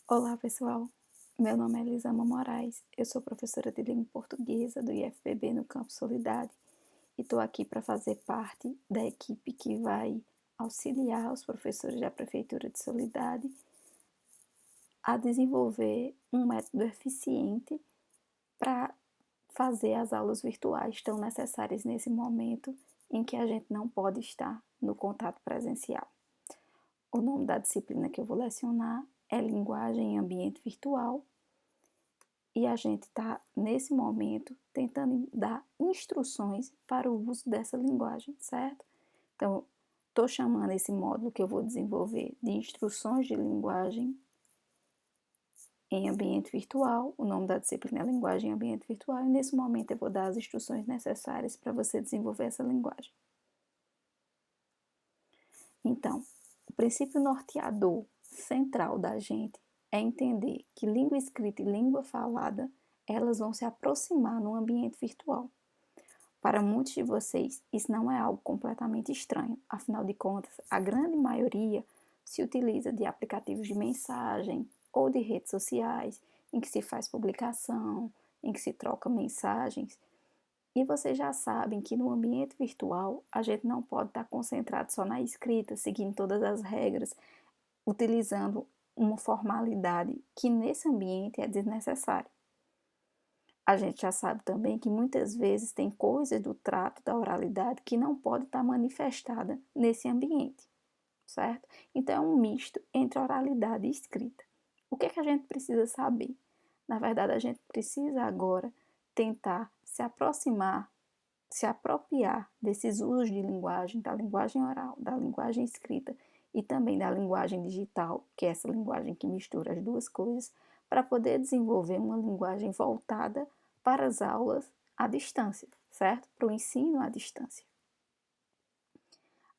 Olá, pessoal. Meu nome é Elisama Moraes. Eu sou professora de língua portuguesa do IFPB no Campus Solidade e estou aqui para fazer parte da equipe que vai auxiliar os professores da Prefeitura de Solidade a desenvolver um método eficiente para fazer as aulas virtuais tão necessárias nesse momento em que a gente não pode estar no contato presencial. O nome da disciplina que eu vou lecionar é Linguagem em Ambiente Virtual. E a gente está, nesse momento, tentando dar instruções para o uso dessa linguagem, certo? Então, estou chamando esse módulo que eu vou desenvolver de instruções de linguagem em ambiente virtual. O nome da disciplina é Linguagem em Ambiente Virtual. E nesse momento eu vou dar as instruções necessárias para você desenvolver essa linguagem. Então, o princípio norteador central da gente é entender que língua escrita e língua falada, elas vão se aproximar no ambiente virtual. Para muitos de vocês, isso não é algo completamente estranho, afinal de contas, a grande maioria se utiliza de aplicativos de mensagem ou de redes sociais, em que se faz publicação, em que se troca mensagens. E vocês já sabem que no ambiente virtual a gente não pode estar concentrado só na escrita, seguindo todas as regras, utilizando uma formalidade que nesse ambiente é desnecessária. A gente já sabe também que muitas vezes tem coisas do trato, da oralidade, que não pode estar manifestada nesse ambiente, certo? Então é um misto entre oralidade e escrita. O que é que a gente precisa saber? Na verdade, a gente precisa agora tentar se aproximar, se apropriar desses usos de linguagem, da linguagem oral, da linguagem escrita e também da linguagem digital, que é essa linguagem que mistura as duas coisas, para poder desenvolver uma linguagem voltada para as aulas à distância, certo? Para o ensino à distância.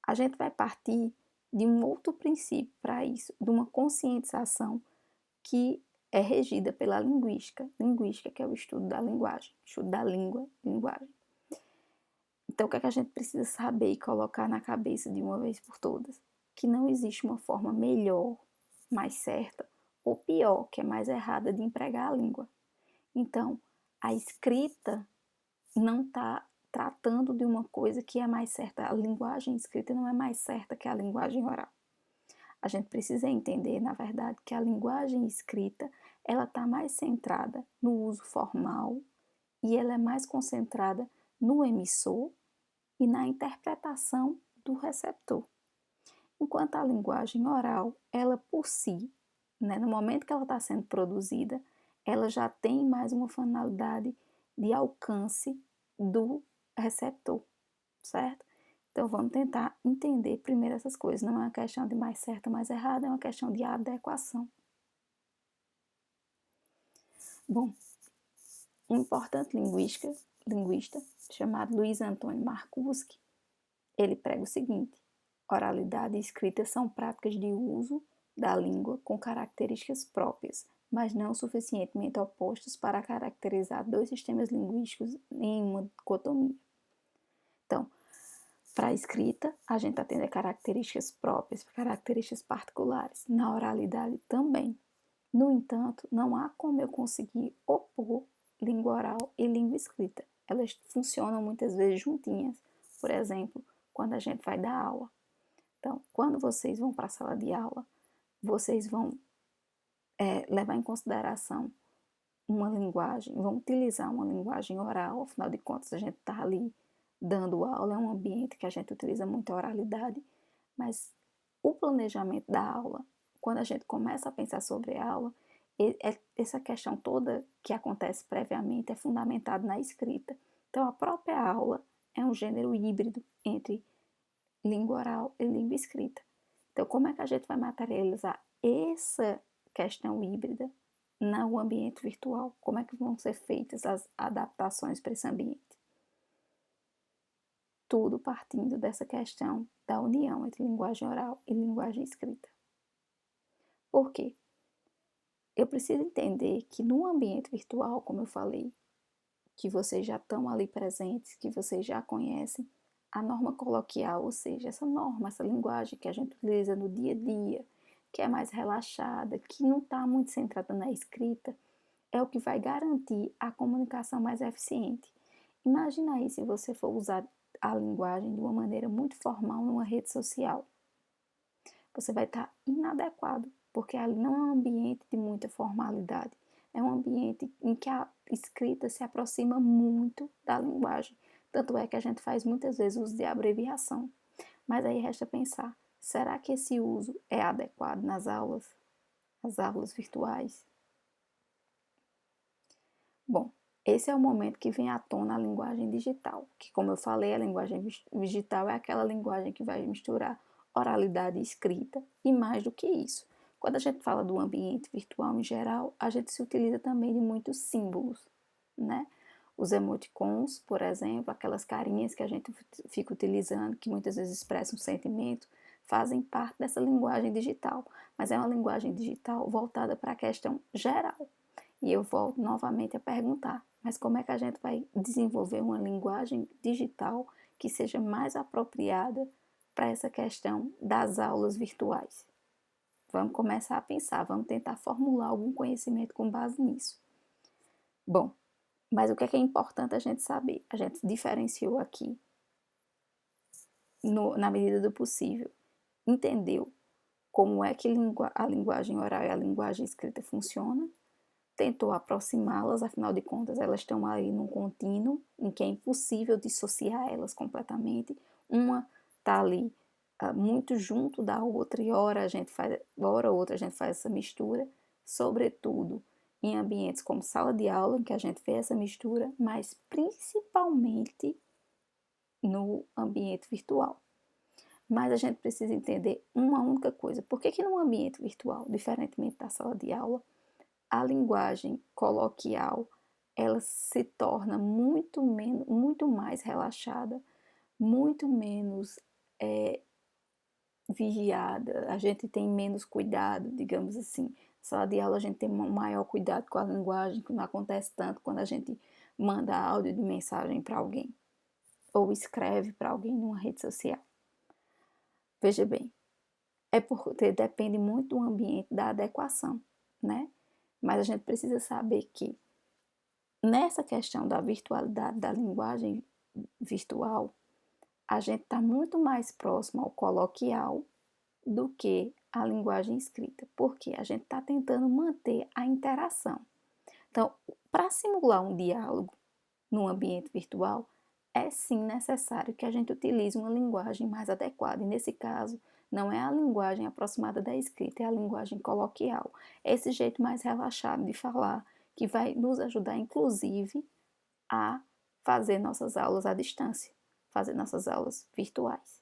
A gente vai partir de um outro princípio para isso, de uma conscientização que é regida pela linguística, linguística que é o estudo da linguagem, estudo da língua, linguagem. Então, o que é que a gente precisa saber e colocar na cabeça de uma vez por todas? Que não existe uma forma melhor, mais certa, ou pior, que é mais errada de empregar a língua. Então, a escrita não está tratando de uma coisa que é mais certa. A linguagem escrita não é mais certa que a linguagem oral. A gente precisa entender, na verdade, que a linguagem escrita ela está mais centrada no uso formal e ela é mais concentrada no emissor e na interpretação do receptor. Enquanto a linguagem oral, ela por si, no momento que ela está sendo produzida, ela já tem mais uma finalidade de alcance do receptor, certo? Então vamos tentar entender primeiro essas coisas. Não é uma questão de mais certa, mais errada, é uma questão de adequação. Bom, um importante linguista chamado Luiz Antônio Marcuski, ele prega o seguinte: oralidade e escrita são práticas de uso da língua com características próprias, mas não suficientemente opostas para caracterizar dois sistemas linguísticos em uma dicotomia. Então, para a escrita, a gente está tendo características próprias, características particulares. Na oralidade também. No entanto, não há como eu conseguir opor língua oral e língua escrita. Elas funcionam muitas vezes juntinhas. Por exemplo, quando a gente vai dar aula. Então, quando vocês vão para a sala de aula, vocês vão levar em consideração uma linguagem, vão utilizar uma linguagem oral, afinal de contas a gente está ali dando aula, é um ambiente que a gente utiliza muita oralidade, mas o planejamento da aula, quando a gente começa a pensar sobre a aula, essa questão toda que acontece previamente é fundamentada na escrita. Então, a própria aula é um gênero híbrido entre língua oral e língua escrita. Então, como é que a gente vai materializar essa questão híbrida no ambiente virtual? Como é que vão ser feitas as adaptações para esse ambiente? Tudo partindo dessa questão da união entre linguagem oral e linguagem escrita. Por quê? Eu preciso entender que no ambiente virtual, como eu falei, que vocês já estão ali presentes, que vocês já conhecem, a norma coloquial, ou seja, essa norma, essa linguagem que a gente utiliza no dia a dia, que é mais relaxada, que não está muito centrada na escrita, é o que vai garantir a comunicação mais eficiente. Imagina aí se você for usar a linguagem de uma maneira muito formal numa rede social. Você vai estar inadequado, porque ali não é um ambiente de muita formalidade. É um ambiente em que a escrita se aproxima muito da linguagem. Tanto é que a gente faz muitas vezes uso de abreviação. Mas aí resta pensar, será que esse uso é adequado nas aulas virtuais? Bom, esse é o momento que vem à tona a linguagem digital, que, como eu falei, a linguagem digital é aquela linguagem que vai misturar oralidade e escrita, e mais do que isso. Quando a gente fala do ambiente virtual em geral, a gente se utiliza também de muitos símbolos, né? Os emoticons, por exemplo, aquelas carinhas que a gente fica utilizando, que muitas vezes expressam um sentimento, fazem parte dessa linguagem digital, mas é uma linguagem digital voltada para a questão geral. E eu volto novamente a perguntar, mas como é que a gente vai desenvolver uma linguagem digital que seja mais apropriada para essa questão das aulas virtuais? Vamos começar a pensar, vamos tentar formular algum conhecimento com base nisso. Bom, mas o que é importante a gente saber? A gente diferenciou aqui, na medida do possível, entendeu como é que a linguagem oral e a linguagem escrita funcionam, tentou aproximá-las, afinal de contas, elas estão aí num contínuo em que é impossível dissociar elas completamente. Uma está ali muito junto da outra e hora ou outra a gente faz essa mistura, sobretudo em ambientes como sala de aula, em que a gente vê essa mistura, mas principalmente no ambiente virtual. Mas a gente precisa entender uma única coisa: por que no ambiente virtual, diferentemente da sala de aula, a linguagem coloquial ela se torna muito mais relaxada, muito menos vigiada, a gente tem menos cuidado, digamos assim. Na sala de aula a gente tem um maior cuidado com a linguagem, que não acontece tanto quando a gente manda áudio de mensagem para alguém ou escreve para alguém numa rede social. Veja bem, porque depende muito do ambiente, da adequação, né? Mas a gente precisa saber que nessa questão da virtualidade da linguagem virtual, a gente está muito mais próximo ao coloquial do que a linguagem escrita, porque a gente está tentando manter a interação. Então, para simular um diálogo no ambiente virtual, é sim necessário que a gente utilize uma linguagem mais adequada. E nesse caso, não é a linguagem aproximada da escrita, é a linguagem coloquial. É esse jeito mais relaxado de falar que vai nos ajudar, inclusive, a fazer nossas aulas à distância, fazer nossas aulas virtuais.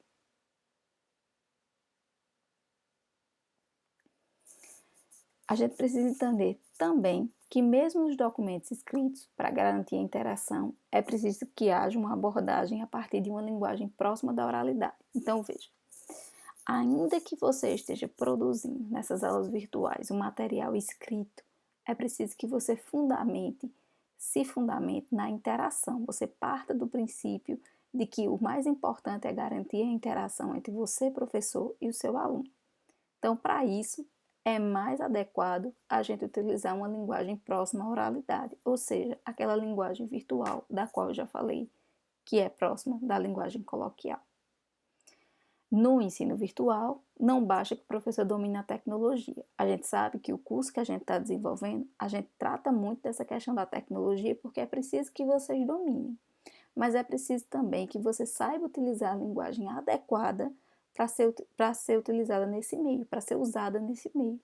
A gente precisa entender também que mesmo nos documentos escritos, para garantir a interação, é preciso que haja uma abordagem a partir de uma linguagem próxima da oralidade. Então, veja, ainda que você esteja produzindo nessas aulas virtuais um material escrito, é preciso que você se fundamente na interação. Você parta do princípio de que o mais importante é garantir a interação entre você, professor, e o seu aluno. Então, para isso, é mais adequado a gente utilizar uma linguagem próxima à oralidade, ou seja, aquela linguagem virtual da qual eu já falei, que é próxima da linguagem coloquial. No ensino virtual, não basta que o professor domine a tecnologia. A gente sabe que o curso que a gente está desenvolvendo, a gente trata muito dessa questão da tecnologia porque é preciso que vocês dominem. Mas é preciso também que você saiba utilizar a linguagem adequada para ser utilizada nesse meio, para ser usada nesse meio.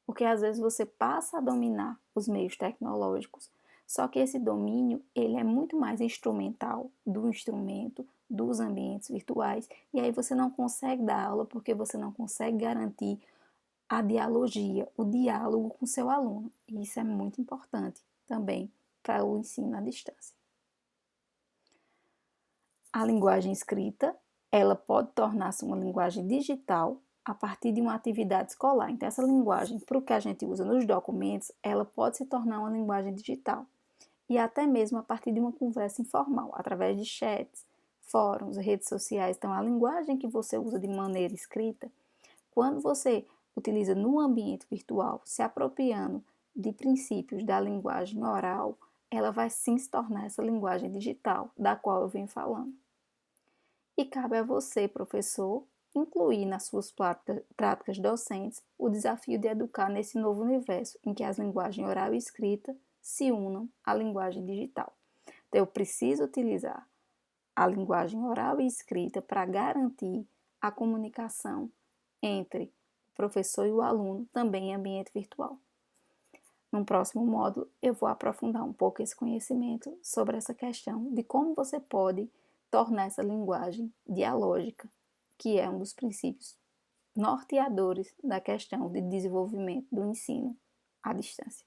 Porque às vezes você passa a dominar os meios tecnológicos, só que esse domínio ele é muito mais instrumental do instrumento, dos ambientes virtuais, e aí você não consegue dar aula porque você não consegue garantir a dialogia, o diálogo com seu aluno. E isso é muito importante também para o ensino à distância. A linguagem escrita, ela pode tornar-se uma linguagem digital a partir de uma atividade escolar. Então, essa linguagem, para o que a gente usa nos documentos, ela pode se tornar uma linguagem digital. E até mesmo a partir de uma conversa informal, através de chats, fóruns, redes sociais. Então, a linguagem que você usa de maneira escrita, quando você utiliza no ambiente virtual, se apropriando de princípios da linguagem oral, ela vai sim se tornar essa linguagem digital, da qual eu venho falando. E cabe a você, professor, incluir nas suas práticas docentes o desafio de educar nesse novo universo em que as linguagens oral e escrita se unam à linguagem digital. Então, eu preciso utilizar a linguagem oral e escrita para garantir a comunicação entre o professor e o aluno, também em ambiente virtual. No próximo módulo, eu vou aprofundar um pouco esse conhecimento sobre essa questão de como você pode tornar essa linguagem dialógica, que é um dos princípios norteadores da questão de desenvolvimento do ensino à distância.